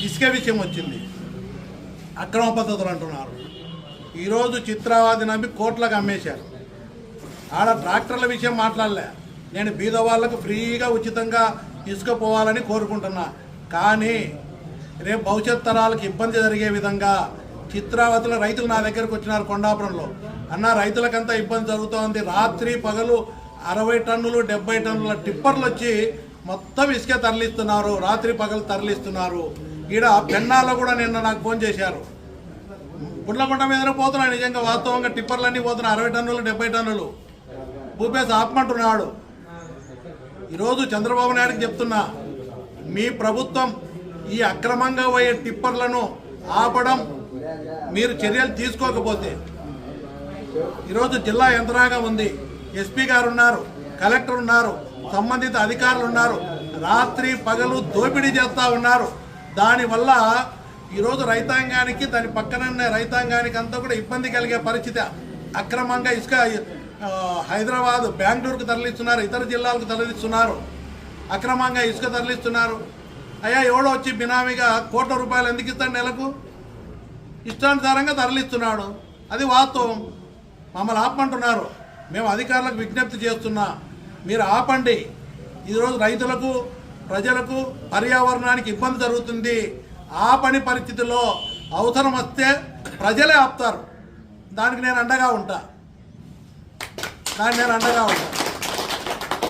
ఇసుక విషయం వచ్చింది, అక్రమ పద్ధతులు అంటున్నారు. ఈరోజు చిత్రావతి నమ్మి కోట్లకు అమ్మేశారు. ఆడ ట్రాక్టర్ల విషయం మాట్లాడలే. నేను బీద వాళ్ళకు ఫ్రీగా ఉచితంగా ఇసుక పోవాలని కోరుకుంటున్నా. కానీ రేపు భవిష్యత్ తరాలకు ఇబ్బంది జరిగే విధంగా చిత్రావతిలో రైతులు నా దగ్గరకు వచ్చినారు కొండాపురంలో. అన్న, రైతులకంతా ఇబ్బంది జరుగుతోంది. రాత్రి పగలు 60 టన్నులు 70 టన్నుల టిప్పర్లు వచ్చి మొత్తం ఇసుక తరలిస్తున్నారు, రాత్రి పగలు తరలిస్తున్నారు. ఈడ పెన్నాల్లో కూడా నిన్న నాకు ఫోన్ చేశారు. గుడ్లకుంట మీదనే పోతున్నాయి, నిజంగా వాస్తవంగా టిప్పర్లన్నీ పోతున్నాయి, 60 టన్నులు 70 టన్నులు. భూపేశ్ ఆపమంటున్నాడు. ఈరోజు చంద్రబాబు నాయుడుకి చెప్తున్నా, మీ ప్రభుత్వం ఈ అక్రమంగా పోయే టిప్పర్లను ఆపడం మీరు చర్యలు తీసుకోకపోతే, ఈరోజు జిల్లా యంత్రాంగం ఉంది, ఎస్పీ గారు ఉన్నారు, కలెక్టర్ ఉన్నారు, సంబంధిత అధికారులు ఉన్నారు, రాత్రి పగలు దోపిడీ చేస్తూ ఉన్నారు. దానివల్ల ఈరోజు రైతాంగానికి, దాని పక్కననే రైతాంగానికి అంతా కూడా ఇబ్బంది కలిగే పరిస్థితి. అక్రమంగా ఇసుక హైదరాబాద్ బెంగళూరుకు తరలిస్తున్నారు, ఇతర జిల్లాలకు తరలిస్తున్నారు, అక్రమంగా ఇసుక తరలిస్తున్నారు. అయ్యా, ఎవడో వచ్చి బినామీగా కోట్ల రూపాయలు ఎందుకు ఇస్తాడు నెలకు? ఇష్టానుసారంగా తరలిస్తున్నాడు, అది వాస్తవం. మమ్మల్ని ఆపమంటున్నారు. మేము అధికారులకు విజ్ఞప్తి చేస్తున్నా, మీరు ఆపండి. ఈరోజు రైతులకు, ప్రజలకు, పర్యావరణానికి ఇబ్బంది జరుగుతుంది. ఆపని పరిస్థితుల్లో అవసరం వస్తే ప్రజలే ఆపుతారు. దానికి నేను అండగా ఉంటా.